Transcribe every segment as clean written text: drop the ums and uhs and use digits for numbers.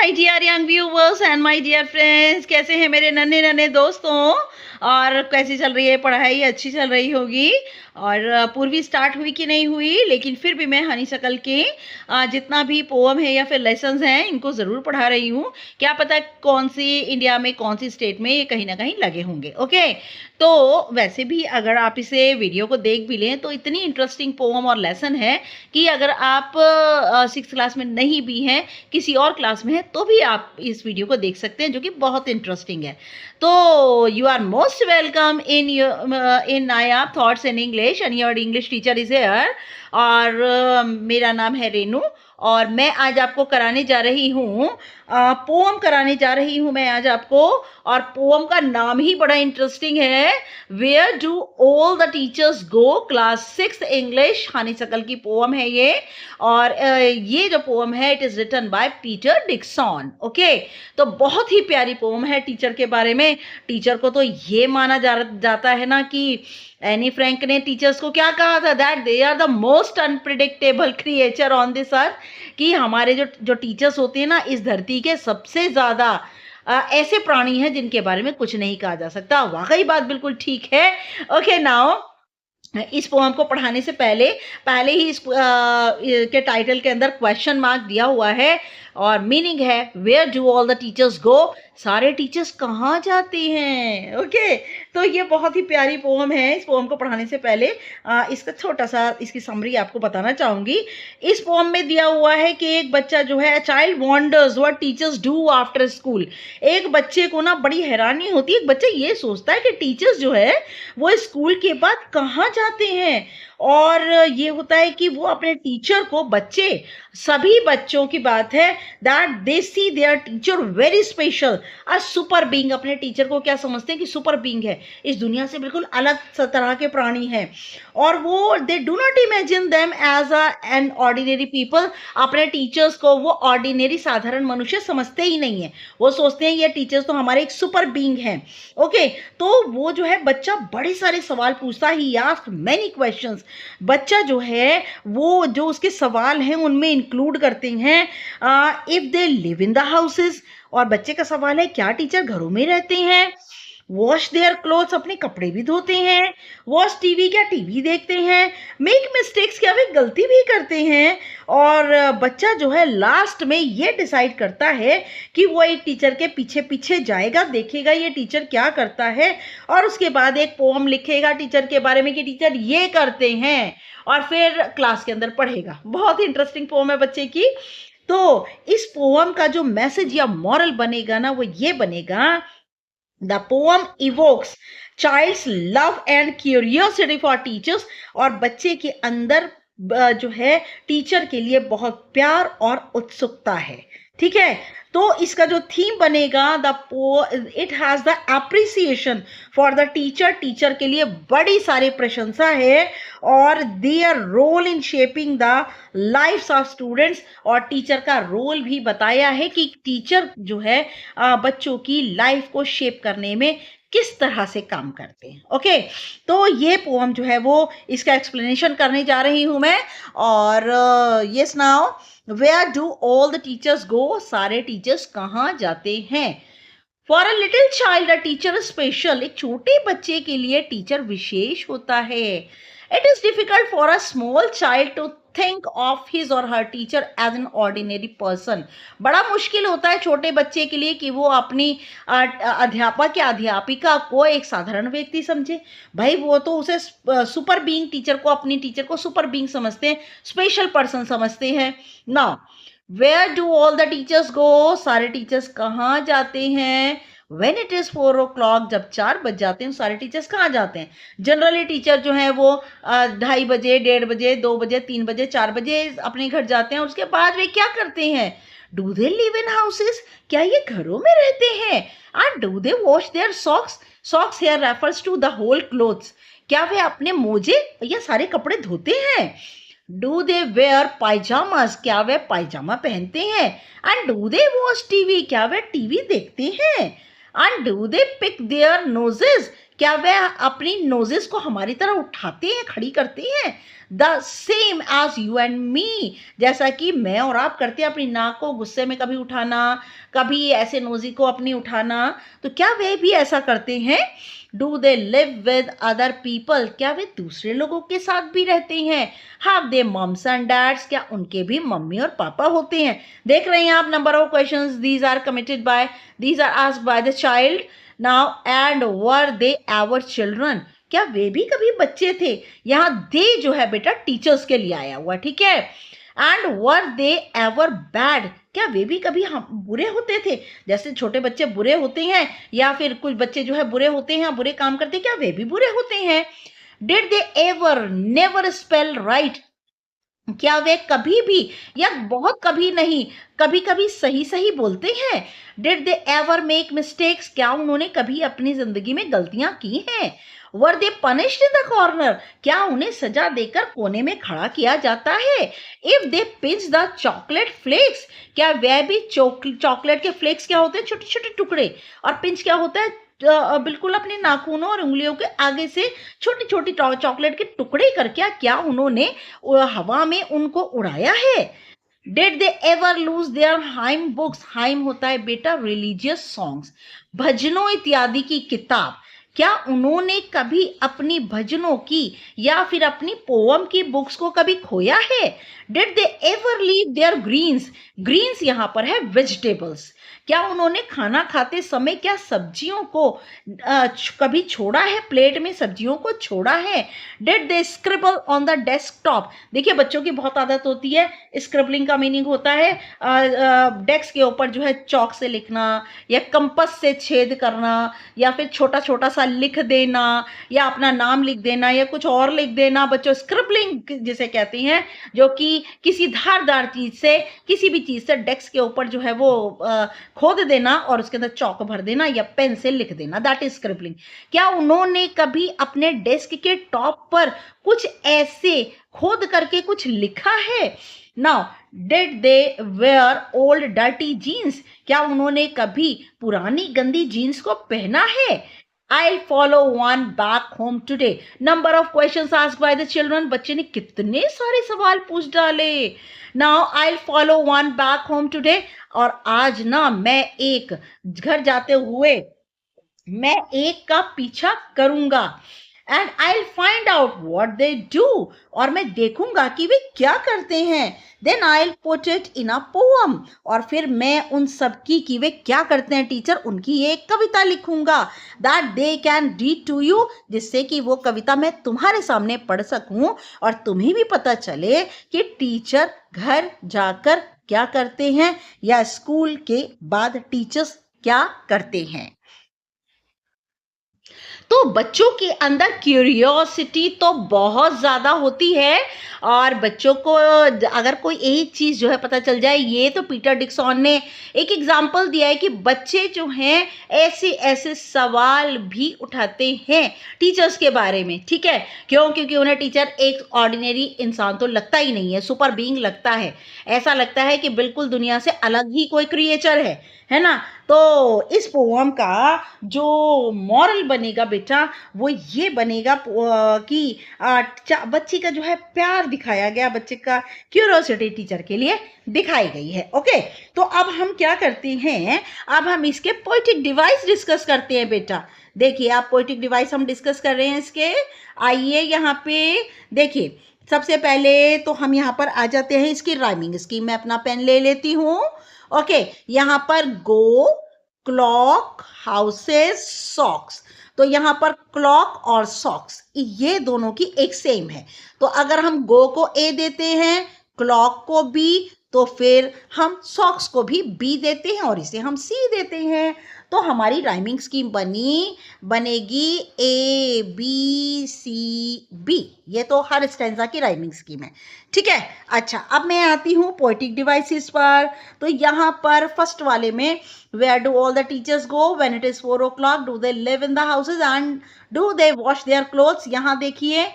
My dear young viewers and my dear friends, कैसे हैं मेरे नन्हे नन्हे दोस्तों। और कैसी चल रही है पढ़ाई? अच्छी चल रही होगी। और पूर्वी स्टार्ट हुई कि नहीं हुई, लेकिन फिर भी मैं हनी शकल के जितना भी पोअम है या फिर लेसन्स हैं इनको ज़रूर पढ़ा रही हूँ। क्या पता कौन सी इंडिया में कौन सी स्टेट में ये कहीं ना कहीं लगे होंगे। ओके, तो वैसे भी अगर आप इसे वीडियो को देख भी लें तो इतनी इंटरेस्टिंग पोअम और लेसन है कि अगर आप 6th क्लास में नहीं भी हैं, किसी और क्लास में है, तो भी आप इस वीडियो को देख सकते हैं, जो कि बहुत इंटरेस्टिंग है। तो you are most welcome in Nayab thoughts in English and your English teacher is here. और मेरा नाम है रेनू और मैं आज आपको कराने जा रही हूँ पोअम कराने जा रही हूँ मैं आज आपको। और पोअम का नाम ही बड़ा इंटरेस्टिंग है, where do all the teachers go, class 6 English, honeysuckle की पोअम है ये। और ये जो पोअम है it is written by Peter Dixon. Okay, तो बहुत ही प्यारी पोअम है टीचर के बारे में। टीचर को तो ये माना जाता है ना कि एनी फ्रैंक ने टीचर्स को क्या कहा था, that they are the most unpredictable creature on this earth, कि हमारे जो टीचर्स होते हैं ना इस धरती के सबसे ज़्यादा ऐसे प्राणी हैं जिनके बारे में कुछ नहीं कहा जा सकता। वाकई बात बिल्कुल ठीक है। ओके, नाउ इस पोएम को पढ़ाने से पहले ही इस के टाइटल के अंदर क्वेश्चन मार्क दिया हुआ है और मीनिंग है where do all the teachers go, सारे टीचर्स कहाँ जाते हैं। ओके, तो ये बहुत ही प्यारी पोएम है। इस पोएम को पढ़ाने से पहले इसका छोटा सा इसकी समरी आपको बताना चाहूँगी। इस पोएम में दिया हुआ है कि एक बच्चा जो है, child wonders what teachers do after school. एक बच्चे को ना बड़ी हैरानी होती है, एक बच्चा ये सोचता है कि टीचर्स जो है वो स्कूल के बाद कहाँ जाते हैं। और ये होता है कि वो अपने टीचर को, बच्चे सभी बच्चों की बात है, that they see their teacher very special, a super being. अपने टीचर को क्या समझते हैं कि सुपर बीइंग है, इस दुनिया से बिल्कुल अलग तरह के प्राणी हैं। और वो they do not imagine them as an ordinary people. अपने टीचर्स को वो ऑर्डिनरी साधारण मनुष्य समझते ही नहीं है, वो सोचते हैं ये टीचर्स तो हमारे एक सुपर बीइंग हैं। ओके, तो वो जो है बच्चा बड़े सारे सवाल पूछता है, ही आस्क मेनी क्वेश्चंस। बच्चा जो है वो जो उसके सवाल हैं उनमें इंक्लूड करते हैं if they live in the houses. और बच्चे का सवाल है क्या टीचर घरों में रहते हैं। वॉश देयर क्लोथ्स, अपने कपड़े भी धोते हैं। वॉच टीवी, क्या टीवी देखते हैं। मेक मिस्टेक्स, क्या वे गलती भी करते हैं। और बच्चा जो है लास्ट में ये डिसाइड करता है कि वो एक टीचर के पीछे पीछे जाएगा, देखेगा ये टीचर क्या करता है, और उसके बाद एक पोएम लिखेगा टीचर के बारे में कि टीचर ये करते हैं, और फिर क्लास के अंदर पढ़ेगा। बहुत ही इंटरेस्टिंग पोएम है बच्चे की। तो इस पोएम का जो मैसेज या मॉरल बनेगा ना वो ये बनेगा, the poem evokes child's love and curiosity for teachers. और बच्चे के अंदर जो है टीचर के लिए बहुत प्यार और उत्सुकता है। ठीक है, तो इसका जो थीम बनेगा it has the appreciation for the teacher. Teacher के लिए बड़ी सारी प्रशंसा है और their role in shaping the lifes of students. और टीचर का रोल भी बताया है कि टीचर जो है बच्चों की लाइफ को शेप करने में किस तरह से काम करते हैं। ओके, तो ये पोएम जो है वो इसका एक्सप्लेनेशन करने जा रही हूं मैं। और yes, now where do all the teachers go, सारे टीचर्स कहाँ जाते हैं। For a little child a teacher special, एक छोटे बच्चे के लिए टीचर विशेष होता है। It is difficult for a small child to think of his or her teacher as an ordinary person. बड़ा मुश्किल होता है छोटे बच्चे के लिए कि वो अपनी अध्यापक या अध्यापिका को एक साधारण व्यक्ति समझे। भाई वो तो उसे सुपर बीइंग, टीचर को, अपनी टीचर को सुपर बीइंग समझते हैं, स्पेशल पर्सन समझते हैं। Now where do all the teachers go, सारे टीचर्स कहाँ जाते हैं। When it is 4 o'clock, जब 4 बज जाते हैं, सारे टीचर्स कहाँ जाते हैं। जनरली टीचर जो है वो 2:30 बजे, 1:30 बजे, 2 बजे, 3 बजे, 4 बजे अपने घर जाते हैं। उसके बाद वे क्या करते हैं, do they live in houses, क्या ये घरों में रहते हैं। And do they wash their socks, socks here refers to the whole clothes, क्या वे अपने मोजे या सारे कपड़े धोते हैं। डू दे वेयर पायजामास, क्या वे पायजामा पहनते हैं। And do they watch TV, क्या वे टीवी देखते हैं। And do they pick their noses, क्या वे अपनी नोजेस को हमारी तरह उठाते हैं, खड़ी करते हैं? The same as you and me, जैसा कि मैं और आप करते हैं, अपनी नाक को गुस्से में कभी उठाना, कभी ऐसे नोजी को अपनी उठाना, तो क्या वे भी ऐसा करते हैं? Do they live with other people, क्या वे दूसरे लोगों के साथ भी रहते हैं? Have they mums and dads, क्या उनके भी मम्मी और पापा होते हैं? देख रहे हैं आप, number of questions these are committed by, these are asked by the child now, and were they our children, क्या वे भी कभी बच्चे थे? यहाँ दे जो है बेटा टीचर्स के लिए आया हुआ, ठीक है। And were they ever bad, क्या वे भी कभी हम बुरे होते थे? जैसे छोटे बच्चे बुरे होते हैं, या फिर कुछ बच्चे जो है बुरे होते हैं, बुरे काम करते हैं, क्या वे भी बुरे होते हैं? Did they ever never spell right, क्या वे कभी भी, या बहुत कभी नहीं, कभी कभी सही सही बोलते हैं? Did they ever make mistakes, क्या उन्होंने कभी अपनी जिंदगी में गलतियां की हैं? वर दे पनिश्ड इन द कॉर्नर, क्या उन्हें सजा देकर कोने में खड़ा किया जाता है? If they pinch the chocolate flakes, क्या वह भी चॉकलेट के फ्लेक्स क्या होते हैं? छोटे छोटे टुकड़े, और पिंच क्या होता है? बिल्कुल अपने नाखूनों और उंगलियों के आगे से छोटी छोटी चॉकलेट के टुकड़े करके क्या उन्होंने हवा में उनको उड़ाया है? Did they ever lose their hymn books, hymn होता है बेटा रिलीजियस सॉन्ग्स, भजनों इत्यादि की किताब, क्या उन्होंने कभी अपनी भजनों की या फिर अपनी पोअम की बुक्स को कभी खोया है? Did they ever leave their greens, greens यहां पर है वेजिटेबल्स, क्या उन्होंने खाना खाते समय क्या सब्जियों को कभी छोड़ा है? प्लेट में सब्जियों को छोड़ा है? Did they scribble on the desktop, देखिए बच्चों की बहुत आदत होती है, स्क्रिबलिंग का मीनिंग होता है डेस्क के ऊपर जो है चौक से लिखना, या कंपस से छेद करना, या फिर छोटा छोटा सा लिख देना, या अपना नाम लिख देना, या कुछ और लिख देना। बच्चों स्क्रिबलिंग जिसे कहते हैं, जो कि किसी धारदार चीज से, किसी भी चीज से डेस्क के ऊपर जो है वो खोद देना और उसके अंदर चौक भर देना या पेन से लिख देना, दैट इज स्क्रिबलिंग। क्या उन्होंने कभी अपने डेस्क के टॉप पर कुछ ऐसे खोद करके कुछ लिखा है? Now did they wear old dirty jeans, क्या उन्होंने कभी पुरानी गंदी जीन्स को पहना है? I'll follow one back home today. Number of questions asked by the children. बच्चे ने कितने सारे सवाल पूछ डाले। Now I'll follow one back home today. और आज ना मैं एक घर जाते हुए मैं एक का पीछा करूंगा। And I find out what they do, और मैं देखूंगा कि वे क्या करते हैं। Then I put it in a poem, और फिर मैं उन सब की कि वे क्या करते हैं टीचर, उनकी एक कविता लिखूंगा, that they can read to you, जिससे कि वो कविता मैं तुम्हारे सामने पढ़ सकूं और तुम्हें भी पता चले कि टीचर घर जाकर क्या करते हैं, या स्कूल के बाद टीचर्स क्या करते हैं। तो बच्चों के अंदर क्यूरियोसिटी तो बहुत ज़्यादा होती है, और बच्चों को अगर कोई एक चीज़ जो है पता चल जाए, ये तो पीटर डिक्सन ने एक एग्जाम्पल दिया है कि बच्चे जो हैं ऐसे ऐसे सवाल भी उठाते हैं टीचर्स के बारे में, ठीक है। क्यों? क्योंकि उन्हें टीचर एक ऑर्डिनरी इंसान तो लगता ही नहीं है, सुपर बीइंग लगता है, ऐसा लगता है कि बिल्कुल दुनिया से अलग ही कोई क्रिएचर है ना। तो इस पोएम का जो मॉरल बनेगा बेटा, वो ये बनेगा कि बच्चे का जो है प्यार दिखाया गया, बच्चे का क्यूरियोसिटी टीचर के लिए दिखाई गई है। ओके, तो अब हम क्या करते हैं, अब हम इसके पोएटिक डिवाइस डिस्कस करते हैं बेटा। देखिए आप पोएटिक डिवाइस हम डिस्कस कर रहे हैं इसके। आइए यहाँ पे देखिए, सबसे पहले तो हम यहाँ पर आ जाते हैं इसकी राइमिंग स्कीम। मैं अपना पेन ले लेती हूँ। ओके, यहाँ पर गो, क्लॉक, हाउसेस, सॉक्स, तो यहाँ पर क्लॉक और सॉक्स ये दोनों की एक सेम है। तो अगर हम गो को ए देते हैं, क्लॉक को बी, तो फिर हम सॉक्स को भी बी देते हैं और इसे हम सी देते हैं। तो हमारी राइमिंग स्कीम बनेगी ए बी सी बी। ये तो हर स्टैंजा की राइमिंग स्कीम है, ठीक है। अच्छा, अब मैं आती हूँ पोएटिक डिवाइसेस पर। तो यहाँ पर फर्स्ट वाले में where do all the teachers go when it is 4 o'clock, do they live in the houses and do they wash their clothes. यहाँ देखिए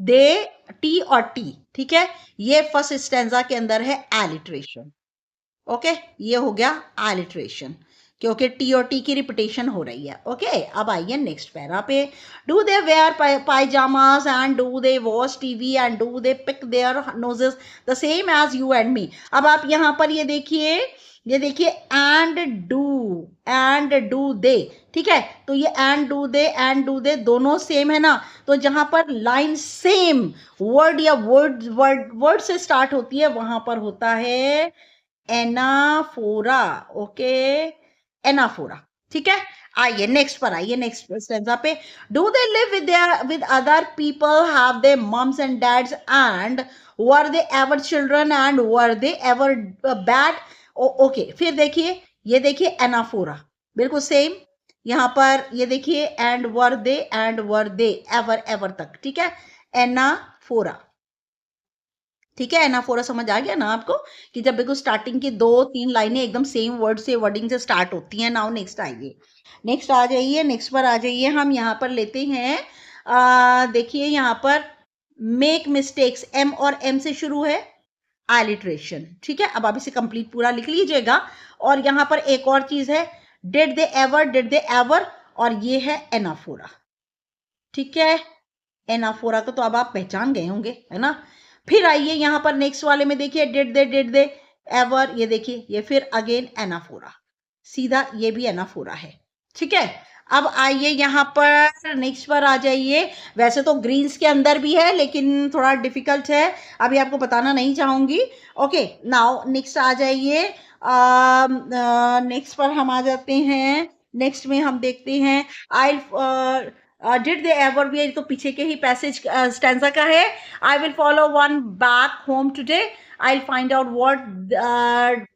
दे, टी और टी, ठीक है। ये फर्स्ट स्टैंजा के अंदर है एलिट्रेशन। ओके, ये हो गया एलिट्रेशन, क्योंकि टी और टी की रिपीटेशन हो रही है। ओके, अब आइए नेक्स्ट पैरा पे। Do they wear pyjamas and do they watch TV and do they pick their noses the same as you and me. अब आप यहाँ पर ये देखिए एंड डू दे, ठीक है, तो ये एंड डू दे दोनों सेम है ना, तो जहां पर लाइन सेम वर्ड या वर्ड से स्टार्ट होती है वहां पर होता है एनाफोरा। ओके, एनाफोरा, ठीक है। आइए नेक्स्ट पर आइए, नेक्स्ट स्टेंजा पे। Do they live with other people, have they mums and dads and were they ever children and were they ever bad. Okay, फिर देखिए, ये देखिए एनाफोरा बिल्कुल सेम, यहां पर ये देखिए एंड वर दे एवर तक, ठीक है, एनाफोरा, ठीक है। एनाफोरा समझ आ गया ना आपको कि जब बिल्कुल स्टार्टिंग की 2-3 लाइनें एकदम सेम वर्ड से वर्डिंग से स्टार्ट होती हैं। नाउ नेक्स्ट आइए, नेक्स्ट आ जाइए, नेक्स्ट पर आ जाइए। हम यहाँ पर लेते हैं देखिए यहाँ पर मेक मिस्टेक्स, एम और एम से शुरू है, आइलिट्रेशन, ठीक है। अब आप इसे कंप्लीट पूरा लिख लीजिएगा। और यहाँ पर एक और चीज है, डिड दे एवर, और ये है एनाफोरा, ठीक है। एनाफोरा को तो अब आप पहचान गए होंगे, है ना। फिर आइए यहाँ पर नेक्स्ट वाले में देखिए, डिड दे एवर, ये देखिए ये फिर अगेन एनाफोरा, सीधा ये भी एनाफोरा है, ठीक है। अब आइए यहाँ पर नेक्स्ट पर आ जाइए। वैसे तो ग्रीन्स के अंदर भी है लेकिन थोड़ा डिफिकल्ट है, अभी आपको बताना नहीं चाहूंगी। ओके, नाउ नेक्स्ट आ जाइए। नेक्स्ट पर हम आ जाते हैं। नेक्स्ट में हम देखते हैं आई डिड दे एवर भी, तो पीछे के ही पैसेज स्टैंजा का है। I will follow one back home today, I will find out what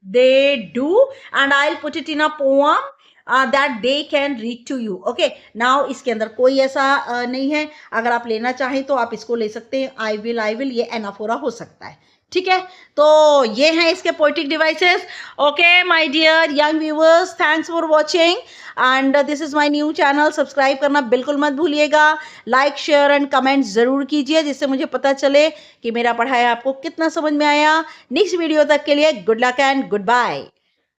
they do and I will put it in a poem that they can read to you. Okay, now इसके अंदर कोई ऐसा नहीं है, अगर आप लेना चाहें तो आप इसको ले सकते हैं। आई विल ये एनाफोरा हो सकता है, ठीक है। तो ये हैं इसके poetic devices. Okay my dear young viewers, thanks for watching and this is my new channel. Subscribe करना बिल्कुल मत भूलिएगा, लाइक शेयर एंड कमेंट जरूर कीजिए जिससे मुझे पता चले कि मेरा पढ़ाया आपको कितना समझ में आया। नेक्स्ट वीडियो तक के लिए good luck and good bye.